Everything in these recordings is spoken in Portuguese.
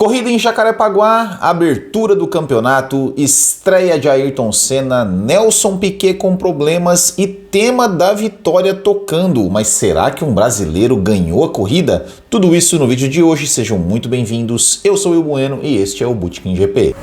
Corrida em Jacarepaguá, abertura do campeonato, estreia de Ayrton Senna, Nelson Piquet com problemas e tema da vitória tocando. Mas será que um brasileiro ganhou a corrida? Tudo isso no vídeo de hoje, sejam muito bem-vindos. Eu sou o Will Bueno e este é o Botequim GP.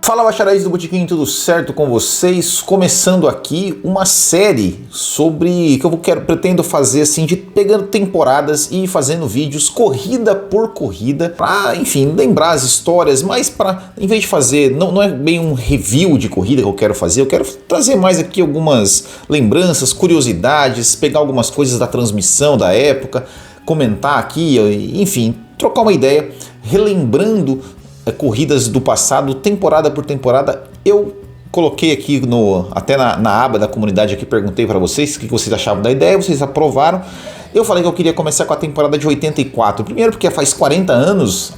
Fala, bacharéis do Botequim, tudo certo com vocês? Começando aqui uma série sobre que pretendo fazer assim, de pegando temporadas e fazendo vídeos corrida por corrida, para, enfim, lembrar as histórias, mas para, em vez de fazer, não é bem um review de corrida que eu quero fazer, eu quero trazer mais aqui algumas lembranças, curiosidades, pegar algumas coisas da transmissão da época, comentar aqui, enfim, trocar uma ideia, relembrando corridas do passado, temporada por temporada. Eu coloquei aqui até na aba da comunidade aqui, perguntei para vocês o que vocês achavam da ideia, vocês aprovaram. Eu falei que eu queria começar com a temporada de 84, primeiro porque faz 40 anos,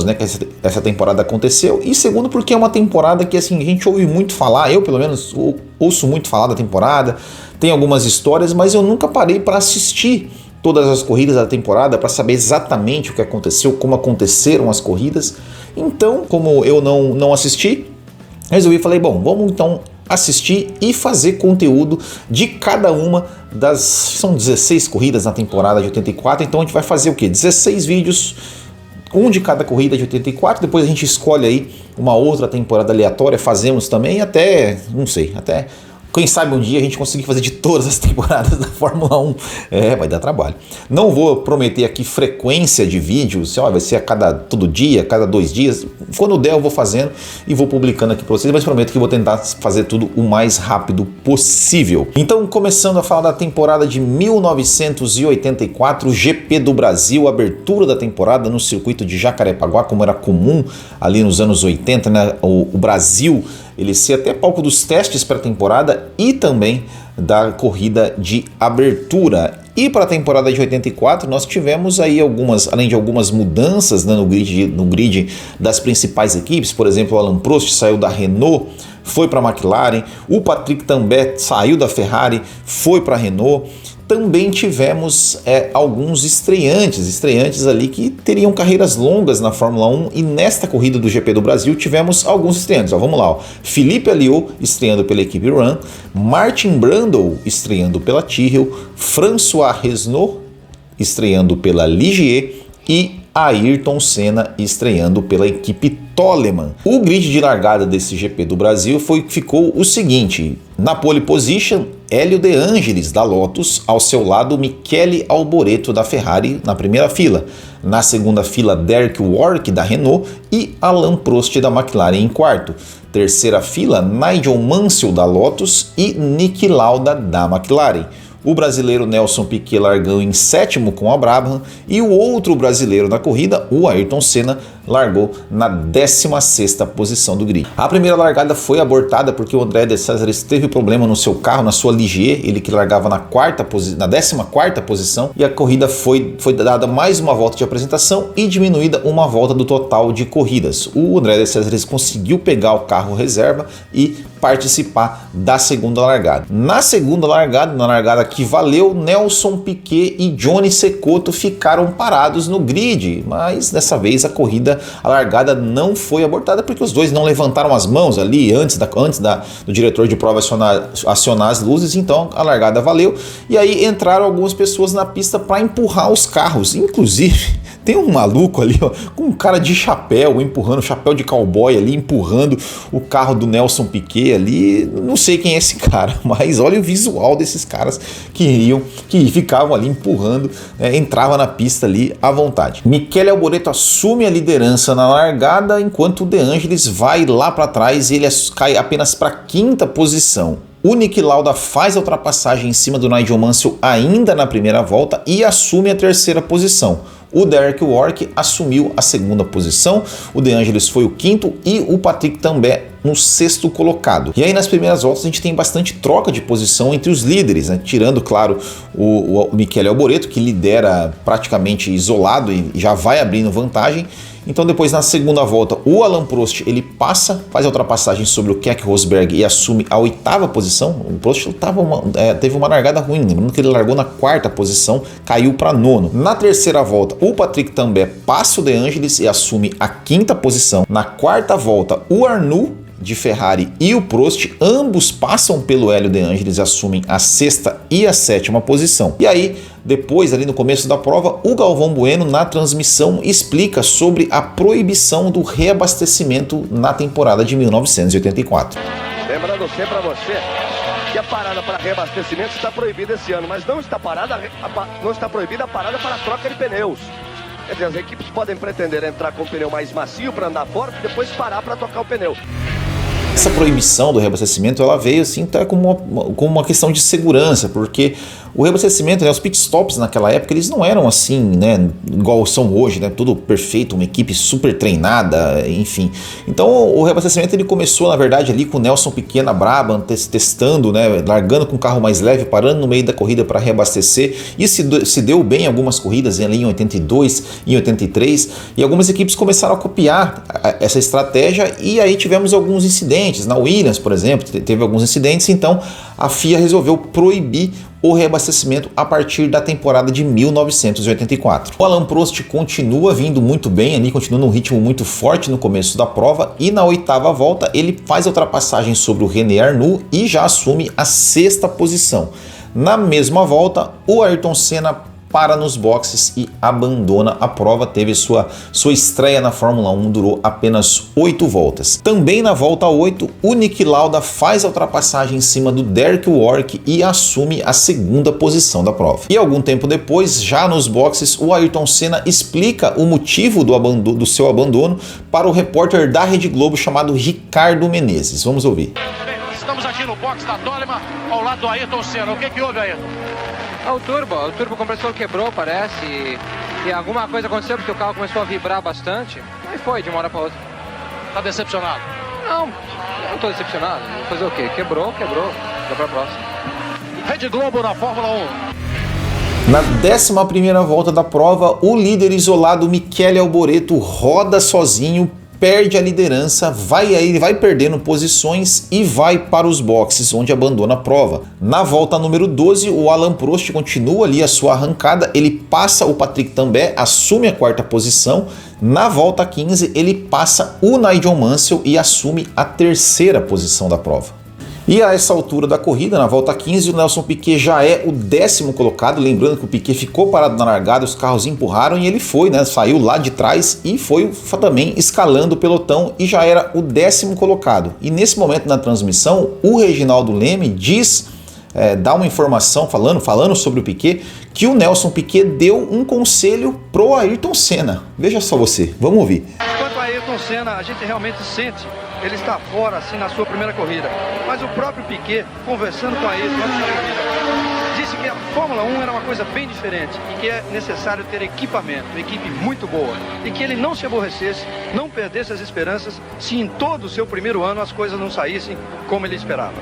né, que essa temporada aconteceu, e segundo porque é uma temporada que assim, a gente ouve muito falar, eu pelo menos ouço muito falar da temporada, tem algumas histórias, mas eu nunca parei para assistir todas as corridas da temporada para saber exatamente o que aconteceu, como aconteceram as corridas. Então, como eu não assisti, falei, bom, vamos então assistir e fazer conteúdo de cada uma são 16 corridas na temporada de 84, então a gente vai fazer o quê? 16 vídeos, um de cada corrida de 84, depois a gente escolhe aí uma outra temporada aleatória, fazemos também até, não sei, até quem sabe um dia a gente conseguir fazer de todas as temporadas da Fórmula 1. Vai dar trabalho. Não vou prometer aqui frequência de vídeos, vai ser todo dia, cada 2 dias. Quando der eu vou fazendo e vou publicando aqui para vocês, mas prometo que vou tentar fazer tudo o mais rápido possível. Então, começando a falar da temporada de 1984, GP do Brasil, abertura da temporada no circuito de Jacarepaguá, como era comum ali nos anos 80, né? O Brasil ele ser até palco dos testes para a temporada e também da corrida de abertura. E para a temporada de 84 nós tivemos aí além de algumas mudanças, né, no grid das principais equipes. Por exemplo, o Alain Prost saiu da Renault, foi para a McLaren, o Patrick Tambay saiu da Ferrari, foi para a Renault. Também tivemos alguns estreantes ali que teriam carreiras longas na Fórmula 1, e nesta corrida do GP do Brasil tivemos alguns estreantes. Vamos lá, Philippe Alliot estreando pela equipe Ram, Martin Brundle estreando pela Tyrrell, François Resnaud estreando pela Ligier e Ayrton Senna estreando pela equipe Toleman. O grid de largada desse GP do Brasil ficou o seguinte: na pole position, Hélio De Angelis da Lotus, ao seu lado Michele Alboreto da Ferrari na primeira fila. Na segunda fila, Derek Warwick da Renault e Alain Prost da McLaren em quarto. Terceira fila, Nigel Mansell da Lotus e Niki Lauda da McLaren. O brasileiro Nelson Piquet largou em sétimo com a Brabham e o outro brasileiro da corrida, o Ayrton Senna, largou na 16ª posição do grid. A primeira largada foi abortada porque o André de Cesaris teve problema no seu carro, na sua Ligier, ele que largava na 14ª posição, e a corrida foi dada mais uma volta de apresentação e diminuída uma volta do total de corridas. O André de Cesaris conseguiu pegar o carro reserva e participar da segunda largada. Na segunda largada, na largada que valeu, Nelson Piquet e Johnny Cecotto ficaram parados no grid, mas dessa vez a largada não foi abortada porque os dois não levantaram as mãos ali antes do diretor de prova acionar as luzes, então a largada valeu. E aí entraram algumas pessoas na pista para empurrar os carros, inclusive tem um maluco ali, com um cara de chapéu, chapéu de cowboy ali, empurrando o carro do Nelson Piquet ali. Não sei quem é esse cara, mas olha o visual desses caras que ficavam ali empurrando, entrava na pista ali à vontade. Michele Alboreto assume a liderança na largada, enquanto o De Angelis vai lá para trás e ele cai apenas para a 5ª posição. O Niki Lauda faz a ultrapassagem em cima do Nigel Mansell ainda na primeira volta e assume a 3ª posição. O Derek Warwick assumiu a 2ª posição, o De Angelis foi o 5º e o Patrick Tambay no 6º colocado. E aí nas primeiras voltas a gente tem bastante troca de posição entre os líderes, né? Tirando, claro, o Michele Alboreto, que lidera praticamente isolado e já vai abrindo vantagem. Então depois na segunda volta o Alain Prost ele passa, faz a ultrapassagem sobre o Keke Rosberg e assume a 8ª posição. O Prost teve uma largada ruim, lembrando que ele largou na 4ª posição, caiu para 9º. Na terceira volta o Patrick Tambay passa o De Angelis e assume a 5ª posição. Na 4ª volta o Arnoux de Ferrari e o Prost, ambos passam pelo Hélio De Angelis e assumem a 6ª e a 7ª posição. E aí, depois, ali no começo da prova, o Galvão Bueno, na transmissão, explica sobre a proibição do reabastecimento na temporada de 1984. Lembrando sempre a você que a parada para reabastecimento está proibida esse ano, mas não está proibida a parada para a troca de pneus. Quer dizer, as equipes podem pretender entrar com o pneu mais macio para andar forte e depois parar para tocar o pneu. Essa proibição do reabastecimento ela veio assim até como uma questão de segurança, porque o reabastecimento, né, os pitstops naquela época eles não eram assim, né, igual são hoje, né, tudo perfeito, uma equipe super treinada, enfim. Então o reabastecimento ele começou na verdade ali com o Nelson Piquet na Brabham testando, né, largando com o carro mais leve, parando no meio da corrida para reabastecer, e se deu bem em algumas corridas ali em 82, em 83, e algumas equipes começaram a copiar essa estratégia e aí tivemos alguns incidentes. Na Williams, por exemplo, teve alguns incidentes, então a FIA resolveu proibir o reabastecimento a partir da temporada de 1984. O Alain Prost continua vindo muito bem ali, continua num ritmo muito forte no começo da prova e na 8ª volta ele faz a ultrapassagem sobre o René Arnoux e já assume a 6ª posição. Na mesma volta, o Ayrton Senna para nos boxes e abandona a prova, teve sua estreia na Fórmula 1, durou apenas 8 voltas. Também na volta 8, o Niki Lauda faz a ultrapassagem em cima do Derek Warwick e assume a 2ª posição da prova. E algum tempo depois, já nos boxes, o Ayrton Senna explica o motivo do seu abandono para o repórter da Rede Globo chamado Ricardo Menezes. Vamos ouvir. Estamos aqui no box da Toleman, ao lado do Ayrton Senna. O que houve, Ayrton? O turbo compressor quebrou, parece, e alguma coisa aconteceu porque o carro começou a vibrar bastante, aí foi de uma hora para outra. Tá decepcionado? Não tô decepcionado, vou fazer o quê? Quebrou, dá pra próxima. Rede Globo na Fórmula 1. Na 11ª volta da prova, o líder isolado Michele Alboreto roda sozinho, perde a liderança, ele vai perdendo posições e vai para os boxes, onde abandona a prova. Na volta número 12, o Alain Prost continua ali a sua arrancada, ele passa o Patrick Tambay, assume a 4ª posição. Na volta 15, ele passa o Nigel Mansell e assume a 3ª posição da prova. E a essa altura da corrida, na volta 15, o Nelson Piquet já é o 10º colocado, lembrando que o Piquet ficou parado na largada, os carros empurraram e ele foi, né, saiu lá de trás e foi também escalando o pelotão e já era o 10º colocado. E nesse momento na transmissão, o Reginaldo Leme dá uma informação falando sobre o Piquet, que o Nelson Piquet deu um conselho pro Ayrton Senna. Veja só você, vamos ouvir. Quanto a Ayrton Senna, a gente realmente sente, ele está fora assim na sua primeira corrida, mas o próprio Piquet, conversando com a Ayrton antes da corrida, disse que a Fórmula 1 era uma coisa bem diferente e que é necessário ter equipamento, equipe muito boa, e que ele não se aborrecesse, não perdesse as esperanças se em todo o seu primeiro ano as coisas não saíssem como ele esperava.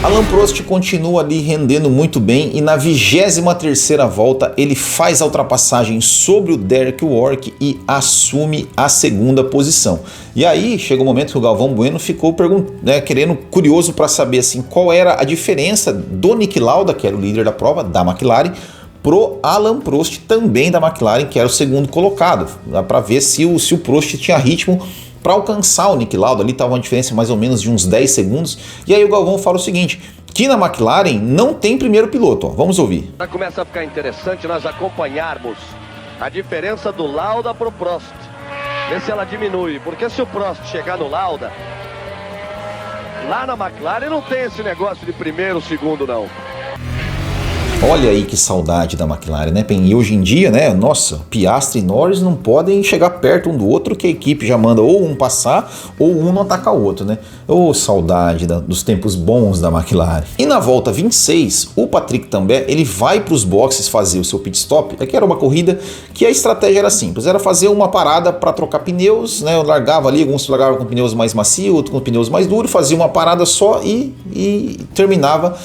Alain Prost continua ali rendendo muito bem e na 23ª volta ele faz a ultrapassagem sobre o Derek Warwick e assume a 2ª posição. E aí chega o momento que o Galvão Bueno ficou curioso para saber assim, qual era a diferença do Niki Lauda, que era o líder da prova, da McLaren, pro Alain Prost, também da McLaren, que era o 2º colocado, para ver se o Prost tinha ritmo para alcançar o Niki Lauda. Ali estava uma diferença mais ou menos de uns 10 segundos. E aí o Galvão fala o seguinte, que na McLaren não tem primeiro piloto. Vamos ouvir. Começa a ficar interessante nós acompanharmos a diferença do Lauda pro Prost. Ver se ela diminui, porque se o Prost chegar no Lauda, lá na McLaren não tem esse negócio de primeiro, segundo não. Olha aí que saudade da McLaren, né? E hoje em dia, né? Nossa, Piastri e Norris não podem chegar perto um do outro, que a equipe já manda ou um passar ou um não atacar o outro, né? Ô, saudade dos tempos bons da McLaren. E na volta 26, o Patrick Tambay, ele vai para os boxes fazer o seu pit stop. Aqui era uma corrida que a estratégia era simples, era fazer uma parada para trocar pneus, né? Eu largava ali, alguns largavam com pneus mais macios, outros com pneus mais duros, fazia uma parada só e terminava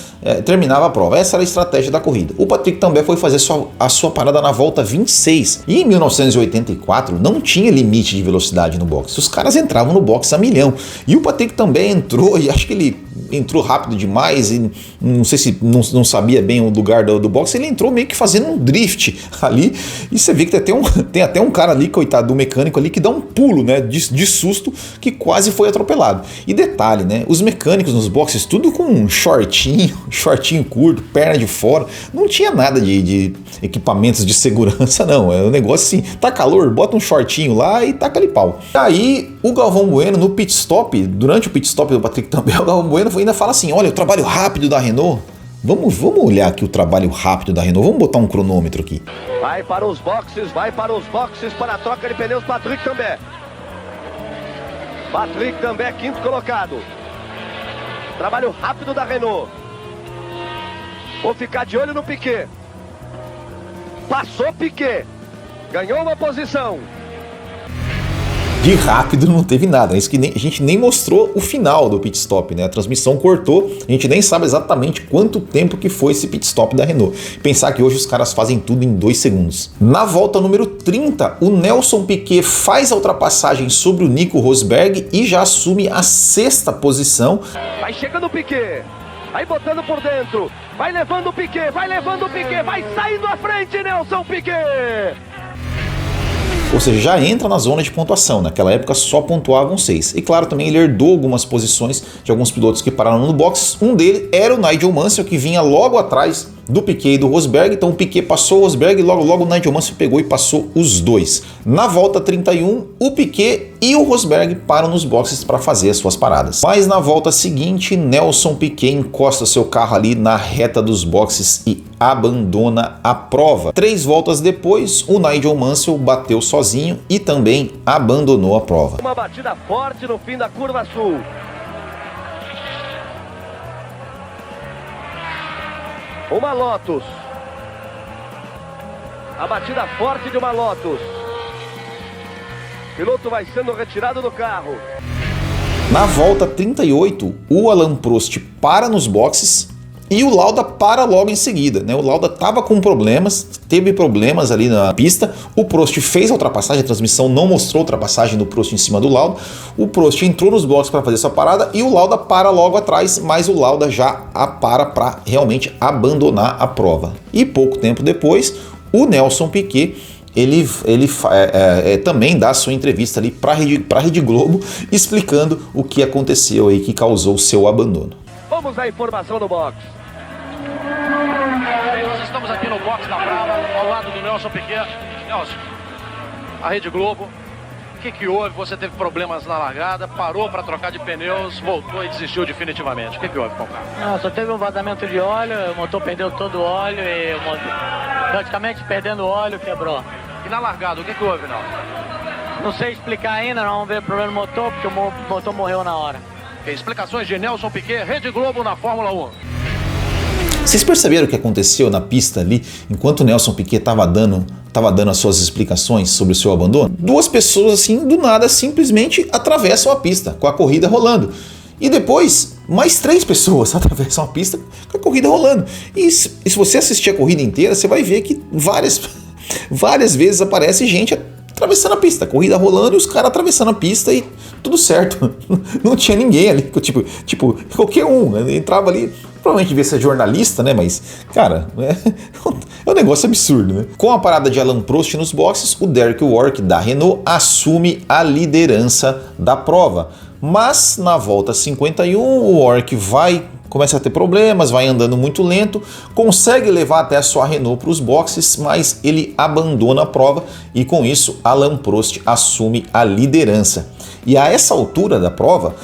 a prova. Essa era a estratégia da corrida. O Patrick Tambay foi fazer a sua parada na volta 26. E em 1984 não tinha limite de velocidade no boxe. Os caras entravam no boxe a milhão. E o Patrick também entrou, e acho que ele entrou rápido demais e não sei se não sabia bem o lugar do boxe. Ele entrou meio que fazendo um drift ali. E você vê que tem até um cara ali, coitado do mecânico ali, que dá um pulo, né, de susto, que quase foi atropelado. E detalhe, né, os mecânicos nos boxes tudo com um shortinho curto, perna de fora, não tinha nada de equipamentos de segurança não, é um negócio assim, tá calor, bota um shortinho lá e taca ali pau. Aí o Galvão Bueno no pit stop, durante o pit stop do Patrick Tambay, o Galvão Bueno ainda fala assim, olha, o trabalho rápido da Renault, vamos olhar aqui o trabalho rápido da Renault, vamos botar um cronômetro aqui. Vai para os boxes para a troca de pneus, Patrick Tambay. Patrick Tambay, quinto colocado. Trabalho rápido da Renault. Vou ficar de olho no Piquet. Passou Piquet. Ganhou uma posição. De rápido não teve nada, isso que a gente nem mostrou o final do pit stop, né? A transmissão cortou, a gente nem sabe exatamente quanto tempo que foi esse pit stop da Renault. Pensar que hoje os caras fazem tudo em 2 segundos. Na volta número 30, o Nelson Piquet faz a ultrapassagem sobre o Nico Rosberg e já assume a 6ª posição. Vai chegando o Piquet, vai botando por dentro, vai levando o Piquet, vai saindo à frente, Nelson Piquet! Ou seja, já entra na zona de pontuação. Naquela época só pontuavam 6. E claro, também ele herdou algumas posições de alguns pilotos que pararam no box. Um deles era o Nigel Mansell, que vinha logo atrás do Piquet e do Rosberg. Então o Piquet passou o Rosberg e logo o Nigel Mansell pegou e passou os dois. Na volta 31, o Piquet e o Rosberg param nos boxes para fazer as suas paradas. Mas na volta seguinte, Nelson Piquet encosta seu carro ali na reta dos boxes e abandona a prova. 3 voltas depois, o Nigel Mansell bateu sozinho e também abandonou a prova. Uma batida forte no fim da curva sul. Uma Lotus. A batida forte de uma Lotus. O piloto vai sendo retirado do carro. Na volta 38, o Alain Prost para nos boxes e o Lauda para logo em seguida, né? O Lauda estava com problemas, teve problemas ali na pista. O Prost fez a ultrapassagem, a transmissão não mostrou a ultrapassagem do Prost em cima do Lauda. O Prost entrou nos boxes para fazer sua parada e o Lauda para logo atrás, mas o Lauda já para realmente abandonar a prova. E pouco tempo depois, o Nelson Piquet ele também dá a sua entrevista ali para a Rede Globo, explicando o que aconteceu aí que causou o seu abandono. Vamos à informação do box. Nós estamos aqui no box da Brava, ao lado do Nelson Piquet. Nelson, a Rede Globo, o que houve? Você teve problemas na largada, parou para trocar de pneus, voltou e desistiu definitivamente. O que houve com o carro? Não, só teve um vazamento de óleo, o motor perdeu todo o óleo e o motor, praticamente perdendo o óleo, quebrou. E na largada, o que houve, Nelson? Não sei explicar ainda, não vamos ver o problema no motor, porque o motor morreu na hora. Explicações de Nelson Piquet, Rede Globo na Fórmula 1. Vocês perceberam o que aconteceu na pista ali, enquanto o Nelson Piquet estava dando as suas explicações sobre o seu abandono? 2 pessoas assim, do nada, simplesmente atravessam a pista, com a corrida rolando. E depois, mais 3 pessoas atravessam a pista com a corrida rolando. E se você assistir a corrida inteira, você vai ver que várias vezes aparece gente atravessando a pista, corrida rolando e os caras atravessando a pista e tudo certo. Não tinha ninguém ali, tipo qualquer um, né? Entrava ali, provavelmente devia ser jornalista, né? Mas, cara, é um negócio absurdo, né? Com a parada de Alain Prost nos boxes, o Derek Warwick da Renault assume a liderança da prova. Mas na volta 51, o Warwick começa a ter problemas, vai andando muito lento, consegue levar até a sua Renault para os boxes, mas ele abandona a prova e com isso Alain Prost assume a liderança. E a essa altura da prova,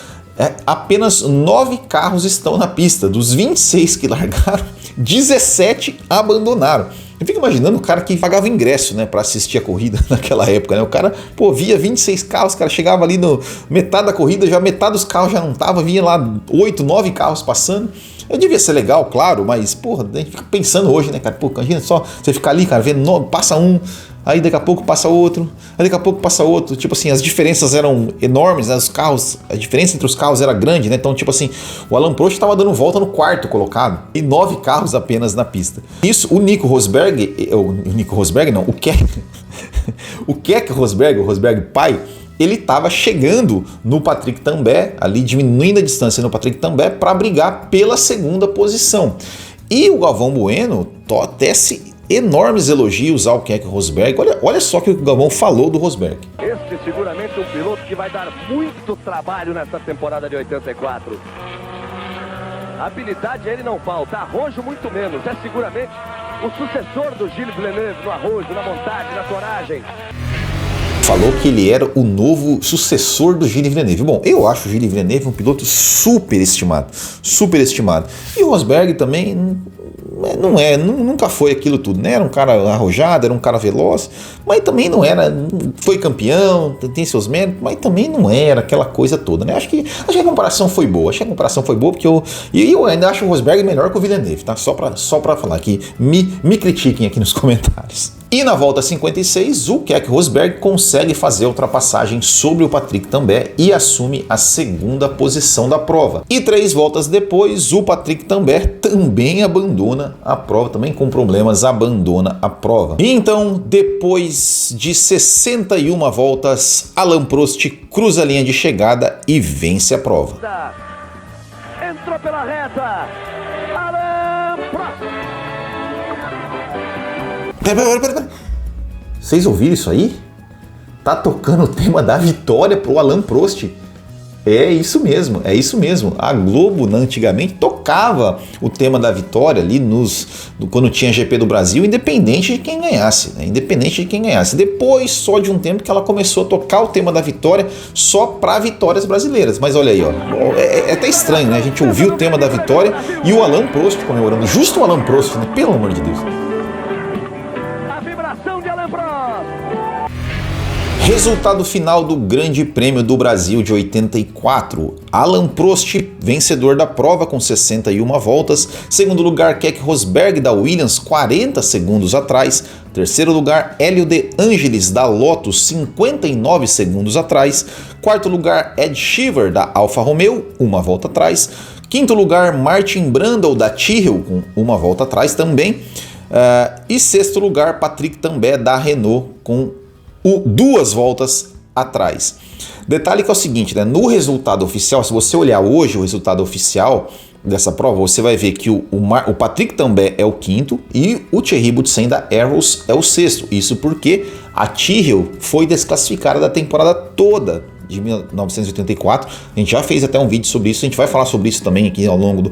apenas 9 carros estão na pista. Dos 26 que largaram, 17 abandonaram. Eu fico imaginando o cara que pagava ingresso, né, para assistir a corrida naquela época, né? O cara, via 26 carros, o cara chegava ali no metade da corrida, já metade dos carros já não tava, vinha lá 8, 9 carros passando. Eu devia ser legal, claro, mas, a gente fica pensando hoje, né, cara? Imagina só você ficar ali, cara, vendo, passa um, aí daqui a pouco passa outro, aí daqui a pouco passa outro. Tipo assim, as diferenças eram enormes, né? Os carros, a diferença entre os carros era grande, né? Então, tipo assim, o Alain Prost estava dando volta no quarto colocado e 9 carros apenas na pista. Isso, o Nico Rosberg, o Keck Rosberg, o Rosberg pai, ele estava chegando no Patrick Tambay, ali diminuindo a distância no Patrick Tambay para brigar pela segunda posição. E o Galvão Bueno tece enormes elogios ao Keck Rosberg. Olha só o que o Galvão falou do Rosberg. Este seguramente é um piloto que vai dar muito trabalho nessa temporada de 84. Habilidade a ele não falta, arrojo muito menos. É seguramente o sucessor do Gilles Villeneuve no arrojo, na montagem, na coragem. Falou que ele era o novo sucessor do Gilles Villeneuve. Bom, eu acho o Gilles Villeneuve um piloto superestimado. E o Rosberg também nunca foi aquilo tudo, né? Era um cara arrojado, era um cara veloz, mas também não era, foi campeão, tem seus méritos, mas também não era aquela coisa toda, né? Acho que a comparação foi boa, porque eu ainda acho o Rosberg melhor que o Villeneuve, tá? Só pra falar aqui, me critiquem aqui nos comentários. E na volta 56, o Keck Rosberg consegue fazer a ultrapassagem sobre o Patrick Tambay e assume a segunda posição da prova. E 3 voltas depois, o Patrick Tambay também abandona a prova, também com problemas, abandona a prova. E então, depois de 61 voltas, Alain Prost cruza a linha de chegada e vence a prova. Entrou pela reta, Alain Prost. Pera. Vocês ouviram isso aí? Tá tocando o tema da vitória pro Alain Prost. É isso mesmo. A Globo, antigamente, tocava o tema da vitória ali quando tinha GP do Brasil, independente de quem ganhasse. Depois, só de um tempo que ela começou a tocar o tema da vitória só para vitórias brasileiras. Mas olha aí, ó, é até estranho, né? A gente ouviu o tema da vitória e o Alain Prost comemorando. Justo o Alain Prost, né? Pelo amor de Deus. Resultado final do Grande Prêmio do Brasil de 84. Alain Prost, vencedor da prova com 61 voltas. Segundo lugar, Keck Rosberg da Williams, 40 segundos atrás. Terceiro lugar, Hélio de Angelis da Lotus, 59 segundos atrás. Quarto lugar, Ed Sheeran da Alfa Romeo, 1 volta atrás. Quinto lugar, Martin Brundle da Tyrrell, com 1 volta atrás também. E sexto lugar, Patrick Tambay da Renault, com 2 voltas atrás. Detalhe que é o seguinte, né? No resultado oficial, se você olhar hoje o resultado oficial dessa prova, você vai ver que o Patrick Tambay é o quinto e o Thierry Boutsen da Arrows é o sexto. Isso porque a Tyrrell foi desclassificada da temporada toda de 1984. A gente já fez até um vídeo sobre isso, a gente vai falar sobre isso também aqui ao longo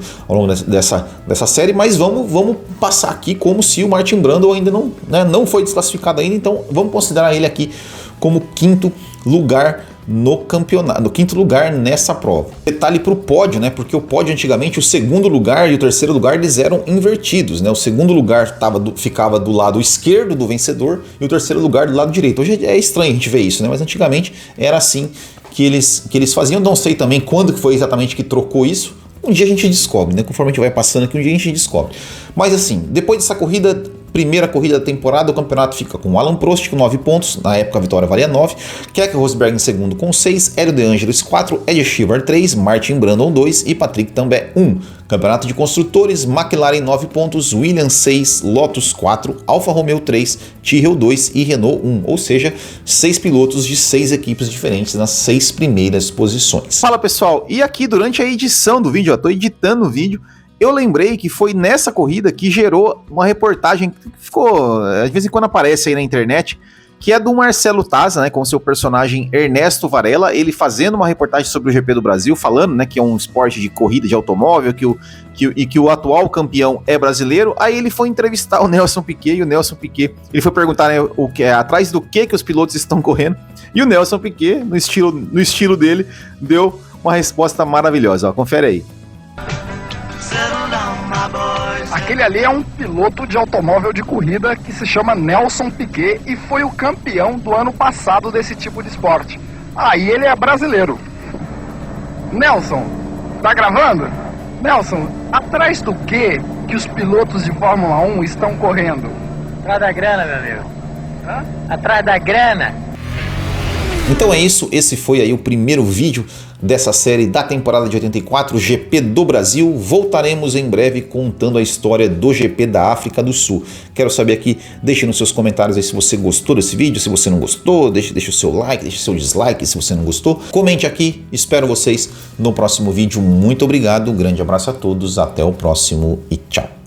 dessa série, mas vamos passar aqui como se o Martin Brundle ainda não foi desclassificado ainda, então vamos considerar ele aqui como quinto lugar no campeonato, no quinto lugar nessa prova. Detalhe para o pódio, né? Porque o pódio antigamente, o segundo lugar e o terceiro lugar eles eram invertidos, né? O segundo lugar ficava do lado esquerdo do vencedor e o terceiro lugar do lado direito. Hoje é estranho a gente ver isso, né? Mas antigamente era assim que eles faziam. Não sei também quando que foi exatamente que trocou isso. Um dia a gente descobre, né? Conforme a gente vai passando aqui, um dia a gente descobre. Mas assim, depois dessa corrida, primeira corrida da temporada, o campeonato fica com Alain Prost com 9 pontos, na época a vitória valia 9, Keck Rosberg em segundo com 6, Hélio de Angelis 4, Ed Sheeran 3, Martin Brundle 2 e Patrick Tambay 1. Campeonato de construtores, McLaren 9 pontos, Williams 6, Lotus 4, Alfa Romeo 3, Tyrrell 2 e Renault 1, ou seja, 6 pilotos de 6 equipes diferentes nas 6 primeiras posições. Fala pessoal, e aqui durante a edição do vídeo, eu estou editando o vídeo, eu lembrei que foi nessa corrida que gerou uma reportagem que ficou, de vez em quando aparece aí na internet, que é do Marcelo Taza, né, com seu personagem Ernesto Varela, ele fazendo uma reportagem sobre o GP do Brasil, falando, né, que é um esporte de corrida de automóvel, que o atual campeão é brasileiro. Aí ele foi entrevistar o Nelson Piquet, e o Nelson Piquet, ele foi perguntar, né, atrás do que os pilotos estão correndo, e o Nelson Piquet, no estilo dele, deu uma resposta maravilhosa, ó, confere aí. Aquele ali é um piloto de automóvel de corrida que se chama Nelson Piquet e foi o campeão do ano passado desse tipo de esporte. E ele é brasileiro. Nelson, tá gravando? Nelson, atrás do que os pilotos de Fórmula 1 estão correndo? Atrás da grana, meu amigo. Atrás da grana. Então é isso, esse foi aí o primeiro vídeo dessa série da temporada de 84, GP do Brasil. Voltaremos em breve contando a história do GP da África do Sul. Quero saber aqui, deixe nos seus comentários aí se você gostou desse vídeo, se você não gostou, deixe o seu like, deixe o seu dislike se você não gostou. Comente aqui, espero vocês no próximo vídeo. Muito obrigado, um grande abraço a todos, até o próximo e tchau.